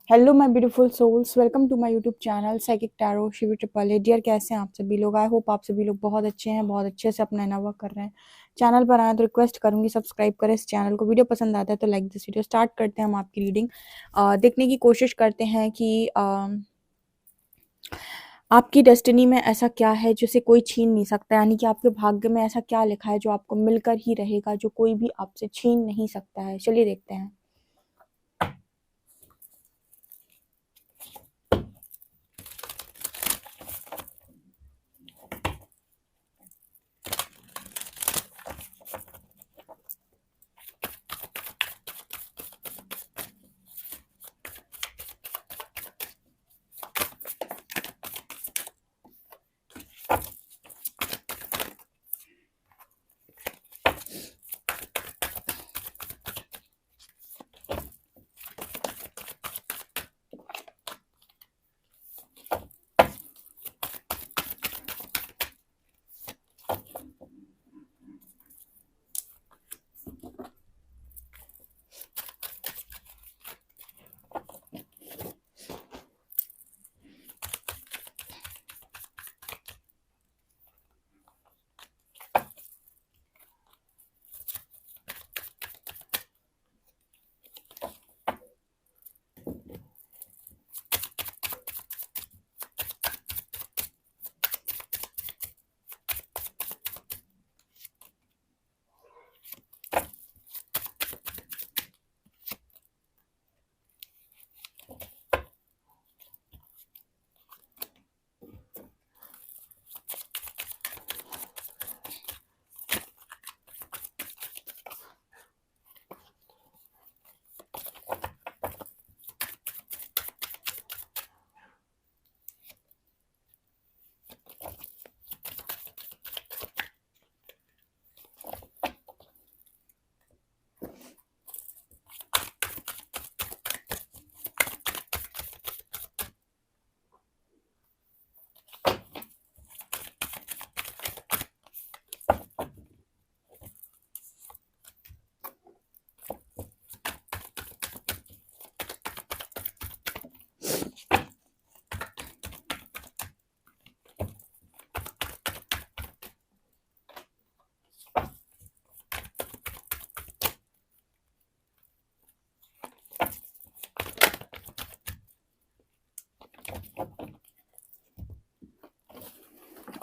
Hello my beautiful souls, welcome to my YouTube channel psychic tarot Shivi triple A. Dear, कैसे हैं आप सभी लोग? आई होप आप सभी लोग बहुत अच्छे हैं, बहुत अच्छे से अपना इनर वर्क कर रहे हैं। चैनल पर आए तो रिक्वेस्ट करूंगी सब्सक्राइब करें इस चैनल को। वीडियो पसंद आता है तो लाइक दिस वीडियो। स्टार्ट करते हैं हम आपकी रीडिंग। देखने की कोशिश करते हैं कि आपकी डेस्टिनी में ऐसा क्या है जिसे कोई छीन नहीं सकता, यानी कि आपके भाग्य में ऐसा क्या लिखा है जो आपको मिलकर ही रहेगा, जो कोई भी आपसे छीन नहीं सकता है। चलिए देखते हैं।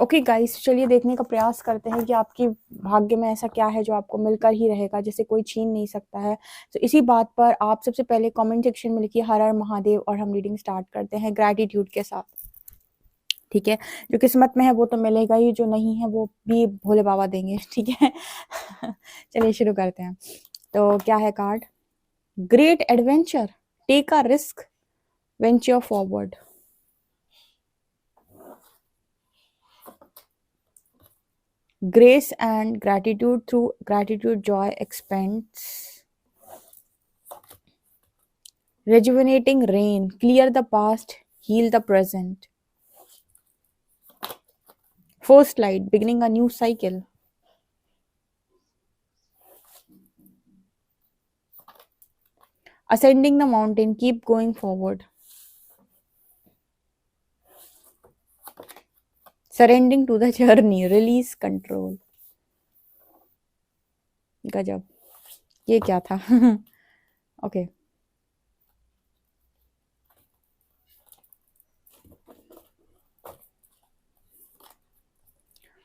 ओके गाइस, चलिए देखने का प्रयास करते हैं कि आपकी भाग्य में ऐसा क्या है जो आपको मिलकर ही रहेगा, जिसे कोई छीन नहीं सकता है। तो इसी बात पर आप सबसे पहले कमेंट सेक्शन में लिखिए हर हर महादेव और हम रीडिंग स्टार्ट करते हैं ग्रैटिट्यूड के साथ। ठीक है, जो किस्मत में है वो तो मिलेगा ही, जो नहीं है वो भी भोले बाबा देंगे। ठीक है। चलिए शुरू करते हैं। तो क्या है card? Great adventure, take a risk, venture forward. Grace and gratitude, through gratitude joy expands. Rejuvenating rain, clear the past, heal the present. First light, beginning a new cycle. Ascending the mountain, keep going forward. Surrendering to the journey, release control. गजब, ये क्या था? Okay.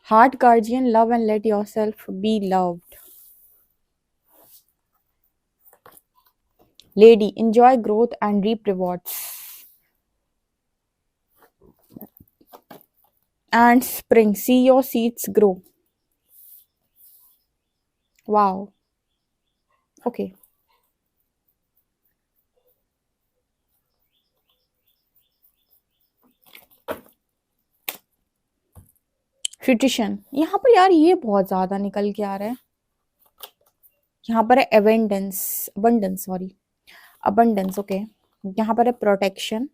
Heart guardian, love and let yourself be loved. Lady, enjoy growth and reap rewards. And spring, see your seeds grow. Wow. Okay. ट्रिटिशन, यहाँ पर यार ये बहुत ज्यादा निकल के आ रहा है। यहाँ पर है abundance, abundance, sorry, abundance. Okay, यहाँ पर है प्रोटेक्शन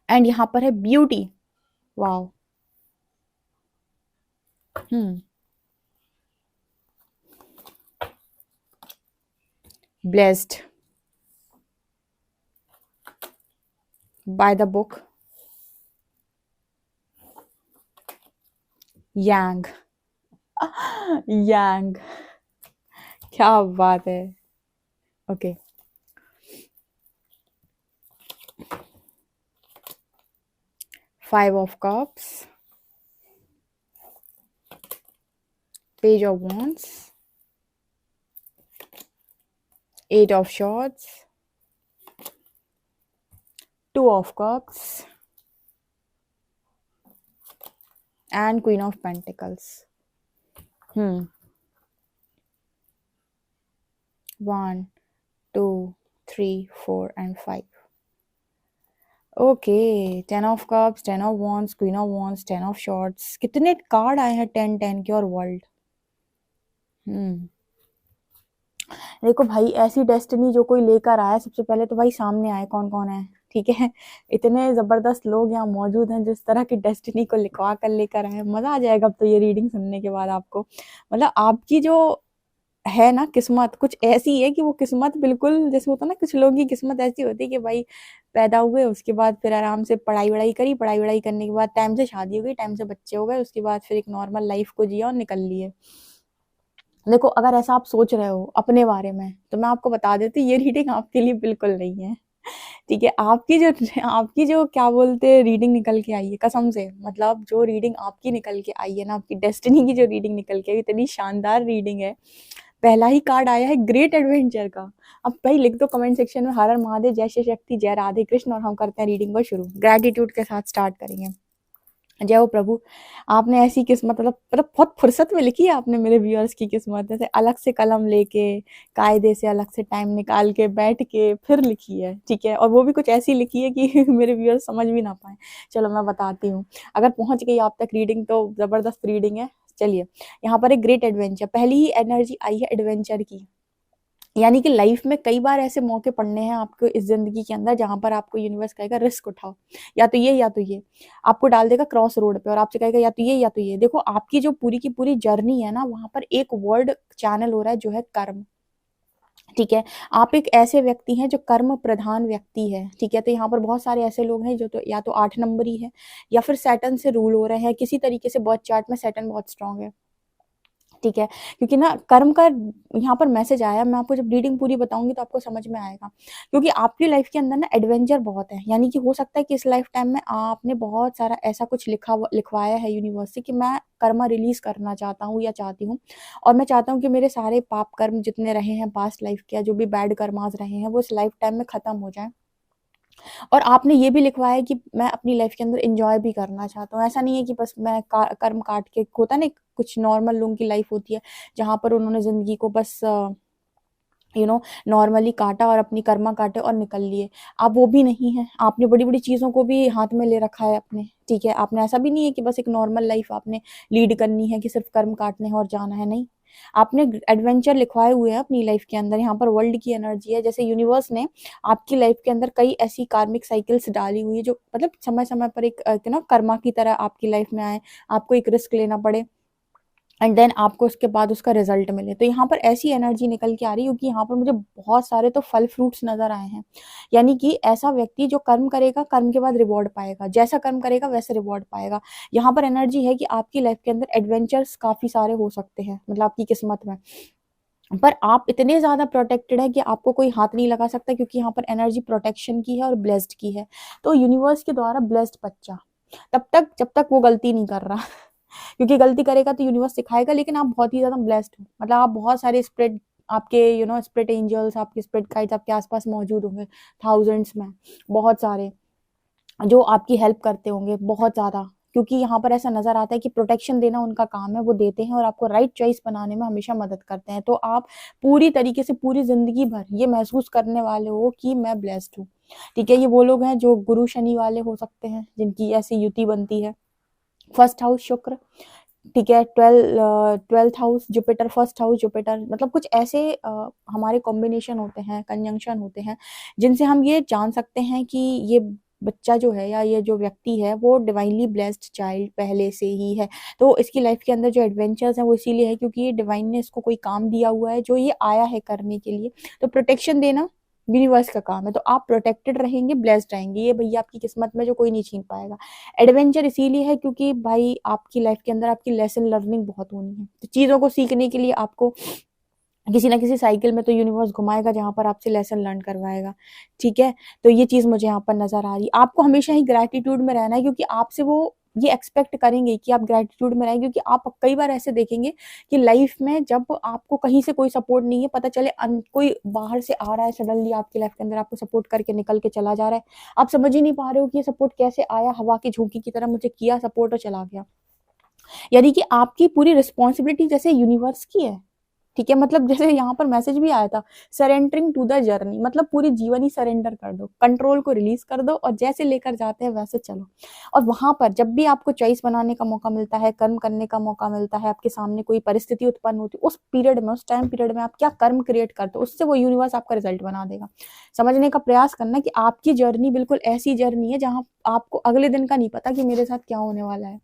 एंड यहाँ पर है beauty. Wow. Hmm blessed by the book, yang. yang, क्या बात है. Okay. Five of Cups, Page of Wands, Eight of Swords, Two of Cups, and Queen of Pentacles. 1, 2, 3, 4 and 5. Okay, 10 of cups, 10 of wands, queen of wands, 10 of shorts. कितने card आए हैं 10 10 के और world. देखो भाई, ऐसी डेस्टिनी जो कोई लेकर आया, सबसे पहले तो भाई सामने आए कौन कौन है. ठीक है, इतने जबरदस्त लोग यहाँ मौजूद हैं जिस तरह की डेस्टिनी को लिखवा कर लेकर आए. मजा आ जाएगा अब तो ये रीडिंग सुनने के बाद आपको. मतलब आपकी जो है ना किस्मत कुछ ऐसी है कि वो किस्मत बिल्कुल जैसे होता है ना, कुछ लोगों की किस्मत ऐसी होती है कि भाई पैदा हुए, उसके बाद फिर आराम से पढ़ाई वढ़ाई करी, पढ़ाई वढ़ाई करने के बाद टाइम से शादी हो गई, टाइम से बच्चे हो गए, उसके बाद फिर एक नॉर्मल लाइफ को जिया और निकल लिए. देखो, अगर ऐसा आप सोच रहे हो अपने बारे में तो मैं आपको बता देती हूँ, ये रीडिंग आपके लिए बिल्कुल नहीं है. ठीक है, आपकी जो क्या बोलते हैं रीडिंग निकल के आई है, कसम से, मतलब जो रीडिंग आपकी निकल के आई है ना, आपकी डेस्टिनी की जो रीडिंग निकल के आई, इतनी शानदार रीडिंग है. पहला ही कार्ड आया है ग्रेट एडवेंचर का. अब भाई लिख दो कमेंट सेक्शन में, हर हर महादेव, जय श्री शक्ति, जय राधे कृष्ण, और हम करते हैं रीडिंग को शुरू. ग्रेटिट्यूड के साथ स्टार्ट करेंगे. जय हो प्रभु, आपने ऐसी किस्मत, मतलब बहुत फुर्सत में लिखी है आपने मेरे व्यूअर्स की किस्मत. जैसे अलग से कलम लेके, कायदे से अलग से टाइम निकाल के बैठ के फिर लिखी है. ठीक है, और वो भी कुछ ऐसी लिखी है कि मेरे व्यूअर्स समझ भी ना पाए. चलो मैं बताती हूँ, अगर पहुंच गई आप तक रीडिंग तो जबरदस्त रीडिंग है. चलिए, यहाँ पर एक ग्रेट एडवेंचर, पहली ही एनर्जी आई है एडवेंचर की. यानी कि लाइफ में कई बार ऐसे मौके पड़ने हैं आपको इस जिंदगी के अंदर, जहां पर आपको यूनिवर्स कहेगा रिस्क उठाओ, या तो ये या तो ये, आपको डाल देगा क्रॉस रोड पे और आपसे कहेगा या तो ये या तो ये. देखो, आपकी जो पूरी की पूरी जर्नी है ना, वहां पर एक वर्ड चैनल हो रहा है जो है कर्म. ठीक है, आप एक ऐसे व्यक्ति हैं जो कर्म प्रधान व्यक्ति है. ठीक है, तो यहाँ पर बहुत सारे ऐसे लोग हैं जो तो या तो 8 नंबरी है, या फिर सैटर्न से रूल हो रहे हैं. किसी तरीके से बर्थ चार्ट में सैटर्न बहुत स्ट्रांग है. ठीक है, क्योंकि ना कर्म का यहाँ पर मैसेज आया. मैं आपको जब रीडिंग पूरी बताऊंगी तो आपको समझ में आएगा, क्योंकि आपकी लाइफ के अंदर ना एडवेंचर बहुत है. यानी कि हो सकता है कि इस लाइफ टाइम में आपने बहुत सारा ऐसा कुछ लिखवाया है यूनिवर्स से कि मैं कर्मा रिलीज करना चाहता हूँ या चाहती हूँ, और मैं चाहता हूँ कि मेरे सारे पाप कर्म जितने रहे हैं पास्ट लाइफ के, जो भी बैड कर्मास रहे हैं, वो इस लाइफ टाइम में खत्म हो जाए. और आपने ये भी लिखवाया है कि मैं अपनी लाइफ के अंदर एंजॉय भी करना चाहता हूँ. ऐसा नहीं है कि बस मैं कर्म काट के, होता ना कुछ नॉर्मल लोगों की लाइफ होती है जहां पर उन्होंने जिंदगी को बस नॉर्मली काटा और अपनी कर्मा काटे और निकल लिए. आप वो भी नहीं है, आपने बड़ी बड़ी चीजों को भी हाथ में ले रखा है अपने. ठीक है, आपने ऐसा भी नहीं है कि बस एक नॉर्मल लाइफ आपने लीड करनी है कि सिर्फ कर्म काटने हैं और जाना है. नहीं, आपने एडवेंचर लिखवाए हुए हैं अपनी लाइफ के अंदर. यहाँ पर वर्ल्ड की एनर्जी है, जैसे यूनिवर्स ने आपकी लाइफ के अंदर कई ऐसी कार्मिक साइकिल्स डाली हुई है जो मतलब समय समय पर एक कर्मा की तरह आपकी लाइफ में आए, आपको एक रिस्क लेना पड़े, एंड देन आपको उसके बाद उसका रिजल्ट मिले. तो यहाँ पर ऐसी एनर्जी निकल के आ रही है, क्योंकि यहाँ पर मुझे बहुत सारे तो फल फ्रूट्स नजर आए हैं. यानी कि ऐसा व्यक्ति जो कर्म करेगा, कर्म के बाद रिवॉर्ड पाएगा, जैसा कर्म करेगा वैसे रिवॉर्ड पाएगा. यहाँ पर एनर्जी है कि आपकी लाइफ के अंदर एडवेंचर्स काफी सारे हो सकते हैं, मतलब आपकी किस्मत में. पर आप इतने ज्यादा प्रोटेक्टेड है कि आपको कोई हाथ नहीं लगा सकता, क्योंकि यहाँ पर एनर्जी प्रोटेक्शन की है और ब्लेस्ड की है. तो यूनिवर्स के द्वारा ब्लेस्ड बच्चा तब तक जब तक वो गलती नहीं कर रहा. क्योंकि गलती करेगा तो यूनिवर्स सिखाएगा. लेकिन आप बहुत ही ज्यादा ब्लेस्ड हो, मतलब आप बहुत सारे स्प्रिट, आपके स्प्रिट एंजल्स, आपके स्प्रिट गाइड्स आपके आसपास मौजूद होंगे, थाउजेंड्स में, बहुत सारे जो आपकी हेल्प करते होंगे बहुत ज्यादा. क्योंकि यहाँ पर ऐसा नजर आता है कि प्रोटेक्शन देना उनका काम है, वो देते हैं और आपको राइट चॉइस बनाने में हमेशा मदद करते हैं. तो आप पूरी तरीके से पूरी जिंदगी भर ये महसूस करने वाले हो कि मैं ब्लेस्ड हूँ. ठीक है, ये वो लोग हैं जो गुरु शनि वाले हो सकते हैं, जिनकी ऐसी युति बनती है. फर्स्ट हाउस शुक्र, ठीक है, 12th house Jupiter, first house Jupiter, मतलब कुछ ऐसे हमारे कॉम्बिनेशन होते हैं, कंजंक्शन होते हैं, जिनसे हम ये जान सकते हैं कि ये बच्चा जो है या ये जो व्यक्ति है वो डिवाइनली ब्लेस्ड चाइल्ड पहले से ही है। तो इसकी लाइफ के अंदर जो एडवेंचर्स हैं वो इसीलिए है क्योंकि ये डिवाइन ने इसको कोई काम दिया हुआ है जो ये आया है करने के लिए। तो प्रोटेक्शन देना यूनिवर्स का काम है, तो आप प्रोटेक्टेड रहेंगे, ब्लेस्ड रहेंगे, ये भैया आपकी किस्मत में जो कोई नहीं छीन पाएगा। एडवेंचर इसीलिए है क्योंकि भाई आपकी लाइफ के अंदर आपकी लेसन लर्निंग बहुत होनी है, तो चीज़ों को सीखने के लिए आपको किसी ना किसी साइकिल में तो यूनिवर्स घुमाएगा जहां पर आपसे लेसन लर्न करवाएगा। ठीक है, तो ये चीज मुझे यहाँ पर नजर आ रही है। आपको हमेशा ही ग्रेटिट्यूड में रहना है क्योंकि आपसे वो ये एक्सपेक्ट करेंगे कि आप ग्रेटिट्यूड में रहें, क्योंकि आप कई बार ऐसे देखेंगे कि लाइफ में जब आपको कहीं से कोई सपोर्ट नहीं है, पता चले कोई बाहर से आ रहा है सडनली आपकी लाइफ के अंदर आपको सपोर्ट करके निकल के चला जा रहा है, आप समझ ही नहीं पा रहे हो कि ये सपोर्ट कैसे आया, हवा की झोंकी की तरह मुझे किया सपोर्ट और चला गया। यानी कि आपकी पूरी रिस्पॉन्सिबिलिटी जैसे यूनिवर्स की है। ठीक है, मतलब जैसे यहाँ पर मैसेज भी आया था, सरेंडरिंग टू द जर्नी, मतलब पूरी जीवन ही सरेंडर कर दो, कंट्रोल को रिलीज कर दो और जैसे लेकर जाते हैं वैसे चलो। और वहां पर जब भी आपको चॉइस बनाने का मौका मिलता है, कर्म करने का मौका मिलता है, आपके सामने कोई परिस्थिति उत्पन्न होती है, उस पीरियड में, उस टाइम पीरियड में आप क्या कर्म क्रिएट करते हो, उससे वो यूनिवर्स आपका रिजल्ट बना देगा। समझने का प्रयास करना कि आपकी जर्नी बिल्कुल ऐसी जर्नी है जहां आपको अगले दिन का नहीं पता कि मेरे साथ क्या होने वाला है।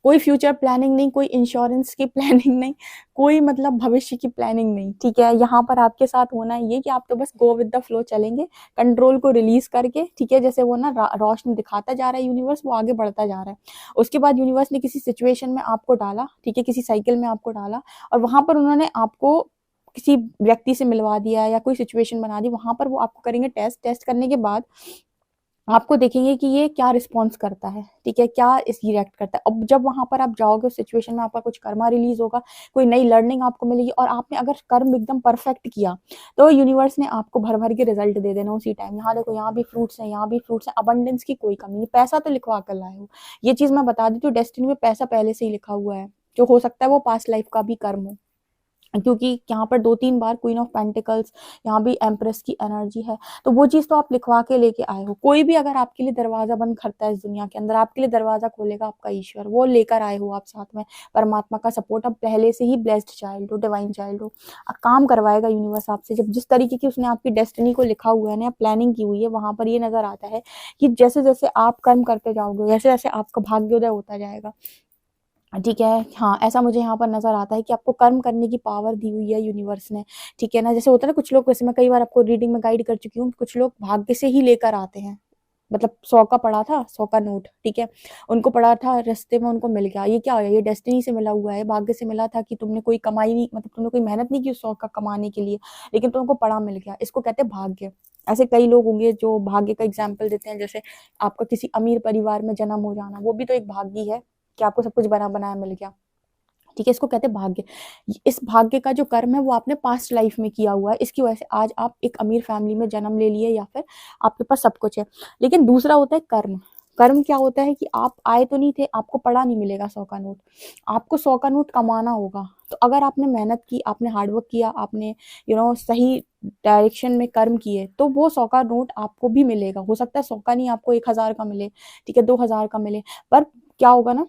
कोई फ्यूचर प्लानिंग नहीं, कोई इंश्योरेंस की प्लानिंग नहीं, कोई मतलब भविष्य की प्लानिंग नहीं। ठीक है, यहाँ पर आपके साथ होना ये कि आप तो बस गो विद द फ्लो चलेंगे, कंट्रोल को रिलीज करके। ठीक है, जैसे वो ना रोशनी दिखाता जा रहा है यूनिवर्स, वो आगे बढ़ता जा रहा है। उसके बाद यूनिवर्स ने किसी सिचुएशन में आपको डाला, ठीक है, किसी साइकिल में आपको डाला और वहां पर उन्होंने आपको किसी व्यक्ति से मिलवा दिया या कोई सिचुएशन बना दी, वहां पर वो आपको करेंगे टेस्ट। टेस्ट करने के बाद आपको देखेंगे कि ये क्या रिस्पॉन्स करता है, ठीक है, क्या इस रिएक्ट करता है। अब जब वहां पर आप जाओगे उस सिचुएशन में, आपका कुछ कर्मा रिलीज होगा, कोई नई लर्निंग आपको मिलेगी और आपने अगर कर्म एकदम परफेक्ट किया तो यूनिवर्स ने आपको भर भर के रिजल्ट दे देना उसी टाइम। यहाँ देखो, यहाँ भी फ्रूट्स हैं, यहाँ भी फ्रूट्स हैं, अबंडेंस की कोई कमी नहीं। पैसा तो लिखवा कर लाए हो, ये चीज मैं बता देती हूँ, डेस्टिनी में पैसा पहले से ही लिखा हुआ है, जो हो सकता है वो पास्ट लाइफ का भी कर्म हो, क्योंकि यहाँ पर 2-3 बार क्वीन ऑफ पेंटिकल्स, यहाँ भी एम्प्रेस की एनर्जी है, तो वो चीज तो आप लिखवा के लेके आए हो। कोई भी अगर आपके लिए दरवाजा बंद करता है इस दुनिया के अंदर, आपके लिए दरवाजा खोलेगा आपका ईश्वर, वो लेकर आए हो आप साथ में परमात्मा का सपोर्ट। अब पहले से ही ब्लेस्ड चाइल्ड हो, डिवाइन चाइल्ड हो, काम करवाएगा यूनिवर्स आपसे। जब जिस तरीके की उसने आपकी डेस्टिनी को लिखा हुआ है ना, प्लानिंग की हुई है, वहां पर ये नजर आता है कि जैसे जैसे आप कर्म करते जाओगे वैसे जैसे आपका भाग्योदय होता जाएगा। ठीक है, हाँ, ऐसा मुझे यहाँ पर नजर आता है कि आपको कर्म करने की पावर दी हुई है यूनिवर्स ने। ठीक है ना, जैसे होता है ना कुछ लोग, वैसे मैं कई बार आपको रीडिंग में गाइड कर चुकी हूँ, कुछ लोग भाग्य से ही लेकर आते हैं। मतलब 100 का पड़ा था, 100 का नोट, ठीक है, उनको पड़ा था रास्ते में, उनको मिल गया। ये क्या हो गया, ये डेस्टिनी से मिला हुआ है, भाग्य से मिला था कि तुमने कोई कमाई नहीं, मतलब तुमने कोई मेहनत नहीं की उस 100 का कमाने के लिए, लेकिन तुमको पड़ा मिल गया। इसको कहते हैं भाग्य। ऐसे कई लोग होंगे जो भाग्य का एग्जाम्पल देते हैं, जैसे आपका किसी अमीर परिवार में जन्म हो जाना, वो भी तो एक भाग्य ही है कि आपको सब कुछ बना बनाया मिल गया। ठीक है, इसको कहते हैं भाग्य। इस भाग्य का जो कर्म है वो आपने पास्ट लाइफ में किया हुआ है, इसकी वजह से आज आप एक अमीर फैमिली में जन्म ले लिए या फिर आपके पास सब कुछ है। लेकिन दूसरा होता है कर्म। कर्म क्या होता है कि आप आए तो नहीं थे, आपको पड़ा नहीं मिलेगा 100 का नोट, आपको 100 का नोट कमाना होगा। तो अगर आपने मेहनत की, आपने हार्डवर्क किया, आपने सही डायरेक्शन में कर्म किए, तो वो 100 का नोट आपको भी मिलेगा। हो सकता है 100 का नहीं, आपको 1000 का मिले, ठीक है, 2000 का मिले, पर क्या होगा ना,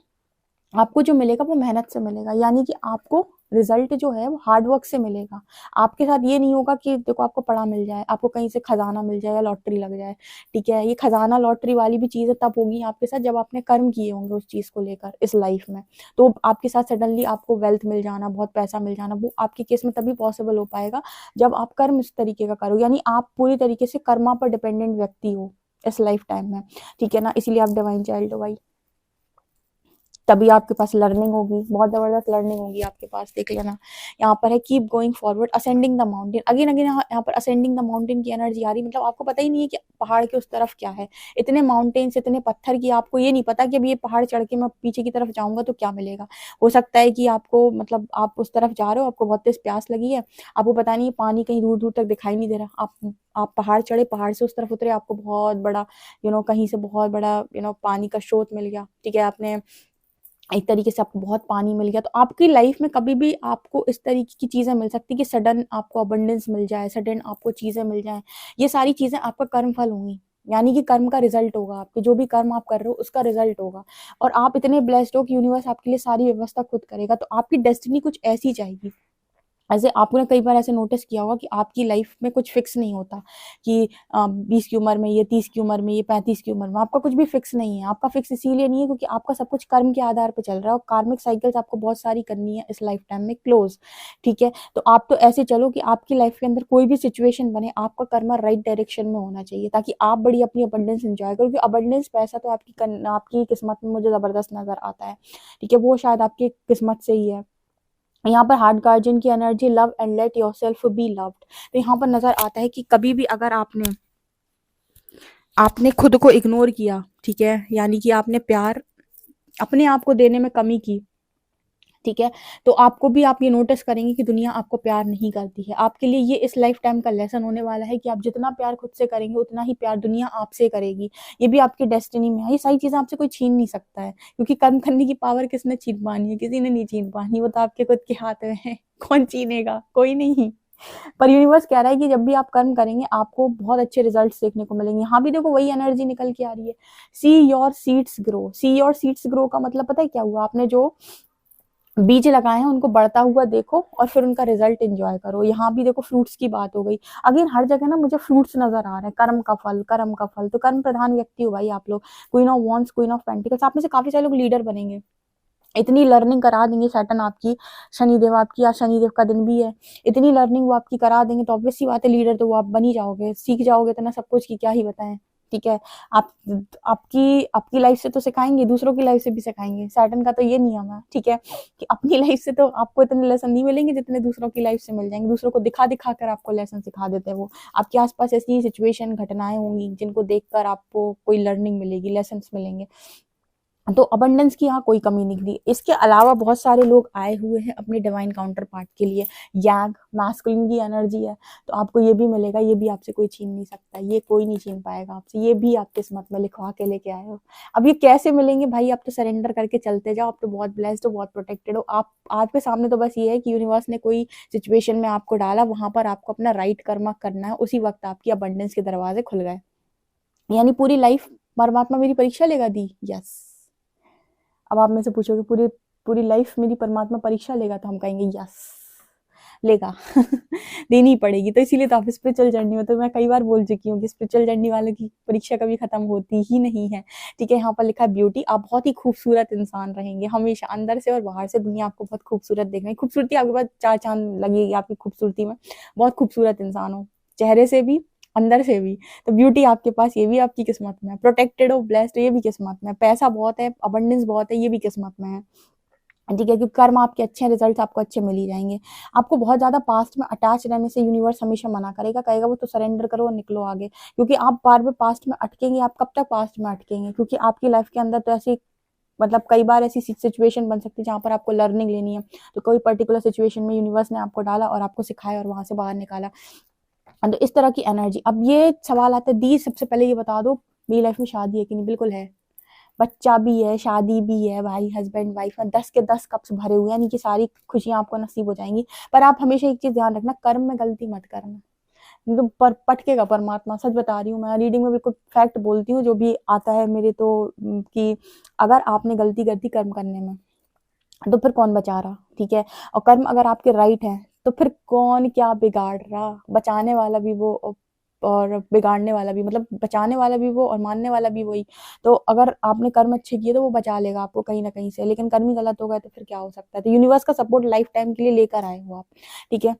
आपको जो मिलेगा वो मेहनत से मिलेगा। यानी कि आपको रिजल्ट जो है वो हार्डवर्क से मिलेगा। आपके साथ ये नहीं होगा कि देखो आपको पड़ा मिल जाए, आपको कहीं से खजाना मिल जाए या लॉटरी लग जाए। ठीक है, ये खजाना लॉटरी वाली भी चीजें तब होगी आपके साथ जब आपने कर्म किए होंगे उस चीज को लेकर इस लाइफ में। तो आपके साथ सडनली आपको वेल्थ मिल जाना, बहुत पैसा मिल जाना, वो आपके केस में तभी पॉसिबल हो पाएगा जब आप कर्म इस तरीके का करो, यानी आप पूरी तरीके से कर्मा पर डिपेंडेंट व्यक्ति हो इस लाइफ टाइम में। ठीक है ना, इसीलिए आप डिवाइन चाइल्ड हो भाई। तभी आपके पास लर्निंग होगी, बहुत जबरदस्त लर्निंग होगी आपके पास, देख लेना। यहाँ पर है keep going forward, ascending the mountain, again again यहाँ पर असेंडिंग द माउंटेन की एनर्जी आ रही। मतलब आपको पता ही नहीं है कि पहाड़ के उस तरफ क्या है, इतने माउंटेन्स, इतने पत्थर की आपको ये नहीं पता कि अब ये पहाड़ चढ़ के मैं पीछे की तरफ जाऊंगा तो क्या मिलेगा। हो सकता है कि आपको, मतलब आप उस तरफ जा रहे हो, आपको बहुत तेज प्यास लगी है, आपको पता नहीं पानी कहीं दूर दूर तक दिखाई नहीं दे रहा, आप पहाड़ चढ़े, पहाड़ से उस तरफ उतरे, आपको बहुत बड़ा कहीं से बहुत बड़ा पानी का स्रोत मिल गया। ठीक है, आपने एक तरीके से आपको बहुत पानी मिल गया। तो आपकी लाइफ में कभी भी आपको इस तरीके की चीजें मिल सकती कि सडन आपको अबंडेंस मिल जाए, सडन आपको चीजें मिल जाए। ये सारी चीजें आपका कर्म फल होंगी, यानी कि कर्म का रिजल्ट होगा, आपके जो भी कर्म आप कर रहे हो उसका रिजल्ट होगा। और आप इतने ब्लेस्ड हो कि यूनिवर्स आपके लिए सारी व्यवस्था खुद करेगा। तो आपकी डेस्टिनी कुछ ऐसी जाएगी ऐसे आपने कई बार ऐसे नोटिस किया होगा कि आपकी लाइफ में कुछ फिक्स नहीं होता कि 20 की उम्र में ये, 30 की उम्र में ये, 35 की उम्र में, आपका कुछ भी फिक्स नहीं है। आपका फिक्स इसीलिए नहीं है क्योंकि आपका सब कुछ कर्म के आधार पे चल रहा है और कार्मिक साइकिल्स आपको बहुत सारी करनी है इस लाइफ टाइम में क्लोज। ठीक है, तो आप तो ऐसे चलो कि आपकी लाइफ के अंदर कोई भी सिचुएशन बने, आपका कर्म राइट डायरेक्शन में होना चाहिए ताकि आप बड़ी अपनी अबंडेंस एंजॉय करो। क्योंकि अबंडेंस पैसा तो आपकी किस्मत में मुझे जबरदस्त नजर आता है। ठीक है, वो शायद आपकी किस्मत से ही है। यहाँ पर हार्ट गार्जियन की energy, love and let yourself be loved. तो यहाँ पर नजर आता है कि कभी भी अगर आपने आपने खुद को इग्नोर किया, ठीक है, यानी कि आपने प्यार अपने आप को देने में कमी की, ठीक है, तो आपको भी आप ये नोटिस करेंगे कि दुनिया आपको प्यार नहीं करती है। आपके लिए ये इस लाइफ टाइम का लेसन होने वाला है कि आप जितना प्यार खुद से करेंगे उतना ही प्यार दुनिया आपसे करेगी। ये भी आपकी डेस्टिनी में है। ये सारी चीजें आपसे कोई छीन नहीं सकता है क्योंकि कर्म करने की पावर किसने छीन पानी है? किसी ने नहीं छीन पानी, वो तो आपके खुद के हाथ में है। कौन छीनेगा? कोई नहीं। पर यूनिवर्स कह रहा है कि जब भी आप कर्म करेंगे आपको बहुत अच्छे रिजल्ट्स देखने को मिलेंगे। यहाँ भी देखो वही एनर्जी निकल के आ रही है, see your seeds grow. See your seeds grow का मतलब पता है क्या हुआ? आपने जो बीज लगाए हैं उनको बढ़ता हुआ देखो और फिर उनका रिजल्ट एंजॉय करो। यहाँ भी देखो फ्रूट्स की बात हो गई। अगेन हर जगह ना मुझे फ्रूट्स नजर आ रहे हैं, कर्म का फल, कर्म का फल। तो कर्म प्रधान व्यक्ति हो भाई आप लोग। Queen of wands, queen of pentacles, आप में से काफी सारे लोग लीडर बनेंगे। इतनी लर्निंग करा देंगे सैटर्न आपकी, शनिदेव आपकी, आज शनिदेव का दिन भी है। इतनी लर्निंग वो आपकी करा देंगे तो ऑब्वियस सी बात है लीडर तो वो आप बन ही जाओगे, सीख जाओगे इतना सब कुछ की क्या ही बताएं। ठीक है, आप आपकी आपकी लाइफ से तो सिखाएंगे, दूसरों की लाइफ से भी सिखाएंगे। सैटर्न का तो ये नियम है, ठीक है, कि अपनी लाइफ से तो आपको इतने लेसन नहीं मिलेंगे जितने दूसरों की लाइफ से मिल जाएंगे। दूसरों को दिखा दिखा कर आपको लेसन सिखा देते हैं वो। आपके आसपास ऐसी सिचुएशन, घटनाएं होंगी जिनको देखकर आपको कोई लर्निंग मिलेगी, लेसन मिलेंगे। तो अबंडेंस की यहाँ कोई कमी नहीं थी। इसके अलावा बहुत सारे लोग आए हुए हैं अपने डिवाइन काउंटर पार्ट के लिए। यांग मैस्कुलिन की एनर्जी है, तो आपको ये भी मिलेगा। ये भी आपसे कोई छीन नहीं सकता, ये कोई नहीं छीन पाएगा आपसे। ये भी आप किस्मत में लिखवा के लेके आए हो। अब ये कैसे मिलेंगे भाई? आप तो सरेंडर करके चलते जाओ। आप तो बहुत ब्लेस्ड हो, बहुत प्रोटेक्टेड हो। आप आपके सामने तो बस ये है कि यूनिवर्स ने कोई सिचुएशन में आपको डाला, वहां पर आपको अपना राइट कर्म करना है। उसी वक्त आपकी अबंडेंस के दरवाजे खुल गए। यानी पूरी लाइफ परमात्मा मेरी परीक्षा लेगा दी। यस। अब आप में से पूछोगे पूरी पूरी लाइफ मेरी परमात्मा परीक्षा लेगा, तो हम कहेंगे यस लेगा। देनी पड़ेगी। तो इसीलिए तो आप स्पिरिचुअल जर्नी में, तो मैं कई बार बोल चुकी हूँ कि स्पिरिचुअल जर्नी वालों की परीक्षा कभी खत्म होती ही नहीं है। ठीक है, यहाँ पर लिखा है ब्यूटी। आप बहुत ही खूबसूरत इंसान रहेंगे हमेशा, अंदर से और बाहर से दुनिया आपको बहुत खूबसूरत देखेंगे। खूबसूरती आपके पास चार चांद लगेगी आपकी खूबसूरती में। बहुत खूबसूरत इंसान हो, चेहरे से भी अंदर से भी। तो ब्यूटी आपके पास, ये भी आपकी किस्मत में है। प्रोटेक्टेड हो, ब्लेस्ड, ये भी किस्मत में है। पैसा बहुत है, अबंडेंस बहुत है, ये भी किस्मत में है। ठीक है, क्योंकि कर्म आपके अच्छे हैं, रिजल्ट आपको अच्छे मिल ही जाएंगे। आपको बहुत ज्यादा पास्ट में अटैच रहने से यूनिवर्स हमेशा मना करेगा, कहेगा वो तो सरेंडर करो और निकलो आगे। क्योंकि आप बार बार पास्ट में अटकेंगे, आप कब तक पास्ट में अटकेंगे? क्योंकि आपकी लाइफ के अंदर तो ऐसी मतलब कई बार ऐसी सिचुएशन बन सकती है जहां पर आपको लर्निंग लेनी है। तो कोई पर्टिकुलर सिचुएशन में यूनिवर्स ने आपको डाला और आपको सिखाया और वहां से बाहर निकाला। तो इस तरह की एनर्जी। अब ये सवाल आता है दी, सबसे पहले ये बता दो मेरी लाइफ में शादी है कि नहीं? बिल्कुल है। बच्चा भी है, शादी भी है, भाई हस्बैंड वाइफ है, 10 के 10 कप्स भरे हुए हैं, यानी कि सारी खुशियां आपको नसीब हो जाएंगी। पर आप हमेशा एक चीज ध्यान रखना, कर्म में गलती मत करना। तो पर पटकेगा परमात्मा, सच बता रही हूँ मैं। रीडिंग में बिल्कुल फैक्ट बोलती हूँ जो भी आता है मेरे तो, कि अगर आपने गलती कर दी कर्म करने में तो फिर कौन बचा रहा? ठीक है, और कर्म अगर आपके राइट है तो फिर कौन क्या बिगाड़ रहा? बचाने वाला भी वो और बिगाड़ने वाला भी, मतलब बचाने वाला भी वो और मानने वाला भी वही। तो अगर आपने कर्म अच्छे किए तो वो बचा लेगा आपको कहीं ना कहीं से, लेकिन कर्म ही गलत हो गए तो फिर क्या हो सकता है? तो यूनिवर्स का सपोर्ट लाइफ टाइम के लिए लेकर आए हो आप। ठीक है,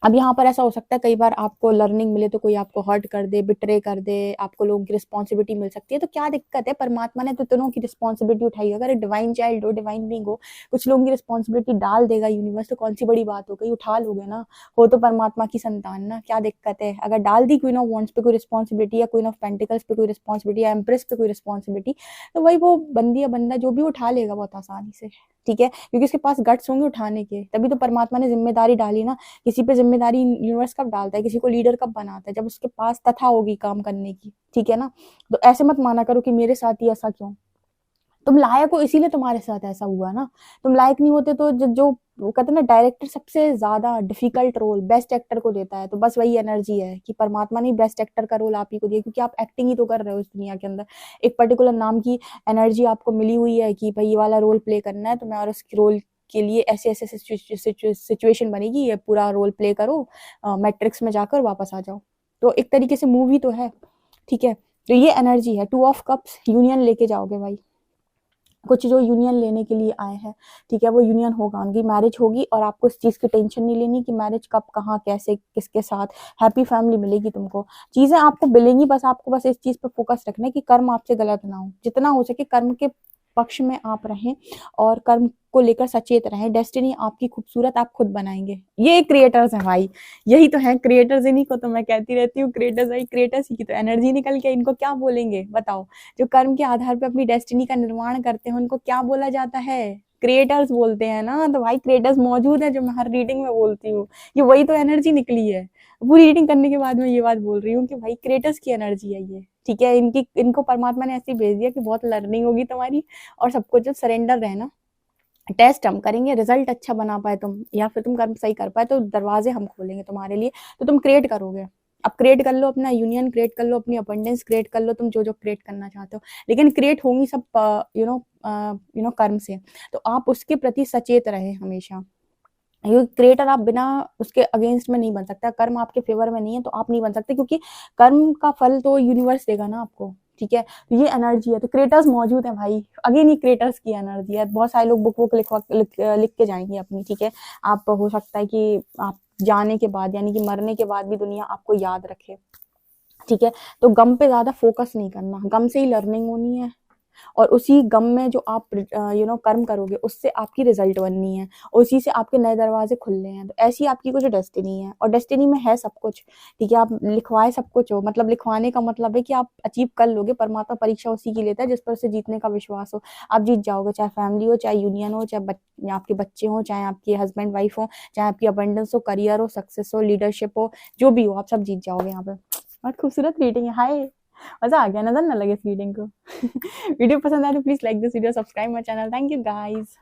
अब यहाँ पर ऐसा हो सकता है कई बार आपको लर्निंग मिले तो कोई आपको हर्ट कर दे, बिट्रे कर दे, आपको लोगों की रिस्पॉन्सिबिलिटी मिल सकती है। तो क्या दिक्कत है? परमात्मा ने तो दोनों की रिस्पॉन्सिबिलिटी उठाई है। अगर एक डिवाइन चाइल्ड हो, डिवाइन बीइंग हो, कुछ लोगों की रिस्पॉन्सिबिलिटी डाल देगा यूनिवर्स, तो कौन सी बड़ी बात हो गई? उठा लोगे ना। हो तो परमात्मा की संतान ना, क्या दिक्कत है? अगर डाल दी क्वीन ऑफ वॉन्ड्स पे कोई रिस्पॉन्सिबिलिटी, या क्वीन ऑफ पेंटिकल्स पे कोई रिस्पॉन्सिबिलिटी, या एम्प्रेस पे कोई रिस्पॉन्सिबिलिटी, तो वही वो बंदी या बंदा जो भी उठा लेगा बहुत आसानी से। ठीक है, क्योंकि उसके पास गट्स होंगे उठाने के, तभी तो परमात्मा ने जिम्मेदारी डाली ना। किसी पे जिम्मेदारी यूनिवर्स कब डालता है? किसी को लीडर कब बनाता है? जब उसके पास तथा होगी काम करने की। ठीक है ना? तो ऐसे मत माना करो कि मेरे साथ ही ऐसा क्यों। तुम लायक हो इसीलिए तुम्हारे साथ ऐसा हुआ ना। तुम लायक नहीं होते तो जो वो कहते हैं ना, डायरेक्टर सबसे ज्यादा डिफिकल्ट रोल बेस्ट एक्टर को देता है। तो बस वही एनर्जी है कि परमात्मा ने बेस्ट एक्टर का रोल आप ही को दिया, क्योंकि आप एक्टिंग ही तो कर रहे हो इस दुनिया के अंदर। एक पर्टिकुलर नाम की एनर्जी आपको मिली हुई है कि भाई ये वाला रोल प्ले करना है, तो मैं और उस रोल आपके लिए ऐसे ऐसे सिचुएशन बनेगी, ये पूरा रोल प्ले करो, मैट्रिक्स में जाकर वापस आ जाओ। तो एक तरीके से मूवी तो है, ठीक है। तो ये एनर्जी है, 2 ऑफ कप्स, यूनियन लेके जाओगे भाई। कुछ जो यूनियन लेने के लिए आए हैं, ठीक है, वो यूनियन होगा, उनकी मैरिज होगी और आपको इस चीज़ की टेंशन नहीं लेनी कि मैरिज कब, कहाँ, कैसे, किसके साथ। हैप्पी फैमिली मिलेगी तुमको, चीज़ें आपको मिलेंगी, बस आपको बस इस चीज़ पे फोकस रखना है कि कर्म आपसे गलत ना हो, जितना हो सके कर्म के पक्ष में आप रहें और कर्म को लेकर सचेत रहें। डेस्टिनी आपकी खूबसूरत आप खुद बनाएंगे। ये क्रिएटर्स हैं भाई, यही तो है क्रिएटर्स, इन्हीं को तो मैं कहती रहती हूँ क्रिएटर्स। भाई क्रिएटर्स ही की तो एनर्जी निकल के, इनको क्या बोलेंगे बताओ। जो कर्म के आधार पे अपनी डेस्टिनी का निर्माण करते हैं उनको क्या बोला जाता है? क्रिएटर्स बोलते हैं ना। तो भाई क्रिएटर्स मौजूद है जो मैं हर रीडिंग में बोलती हूँ, ये वही तो एनर्जी निकली है। पूरी रीडिंग करने के बाद मैं ये बात बोल रही हूँ कि भाई क्रिएटर्स की एनर्जी है ये, ठीक है। इनको परमात्मा ने ऐसे भेज दिया कि बहुत लर्निंग होगी तुम्हारी, और सबको जो सरेंडर रहना, टेस्ट हम करेंगे, रिजल्ट अच्छा बना पाए तुम या फिर तुम कर्म सही कर पाए तो दरवाजे हम खोलेंगे तुम्हारे लिए, तो तुम क्रिएट करोगे। अब क्रिएट कर लो, अपना यूनियन क्रिएट कर लो, अपनी अबंडेंस क्रिएट कर लो, तुम जो जो क्रिएट करना चाहते हो, लेकिन क्रिएट होंगी सब कर्म से। तो आप उसके प्रति सचेत रहे हमेशा। ये क्रिएटर आप बिना उसके अगेंस्ट में नहीं बन सकता, कर्म आपके फेवर में नहीं है तो आप नहीं बन सकते, क्योंकि कर्म का फल तो यूनिवर्स देगा ना आपको, ठीक है। तो ये एनर्जी है, तो क्रिएटर्स मौजूद है भाई। अगेन ये क्रिएटर्स की एनर्जी है। बहुत सारे लोग बुक लिख के जाएंगे अपनी, ठीक है। आप हो सकता है कि आप जाने के बाद यानी कि मरने के बाद भी दुनिया आपको याद रखे, ठीक है। तो गम पे ज्यादा फोकस नहीं करना, गम से ही लर्निंग होनी है, और उसी गम में जो आप कर्म करोगे उससे आपकी रिजल्ट बननी है, और उसी से आपके नए दरवाजे खुलने हैं। तो ऐसी आपकी कुछ डेस्टिनी है, और डेस्टिनी में है सब कुछ, ठीक है। आप लिखवाए सब कुछ हो, मतलब लिखवाने का मतलब है कि आप अचीव कर लोगे। परमात्मा परीक्षा उसी की लेता है जिस पर उसे जीतने का विश्वास हो। आप जीत जाओगे, चाहे फैमिली हो, चाहे यूनियन हो, चाहे आपके बच्चे हो, चाहे आपके हस्बैंड वाइफ हो, चाहे आपकी अबंडेंस हो, करियर हो, सक्सेस हो, लीडरशिप हो, जो भी हो, आप सब जीत जाओगे यहाँ पे। बहुत खूबसूरत रीडिंग है। हाय, मजा आ गया, नजर ना लगे इस रीडिंग को। वीडियो पसंद आए तो please like this video, subscribe my channel. Thank you guys.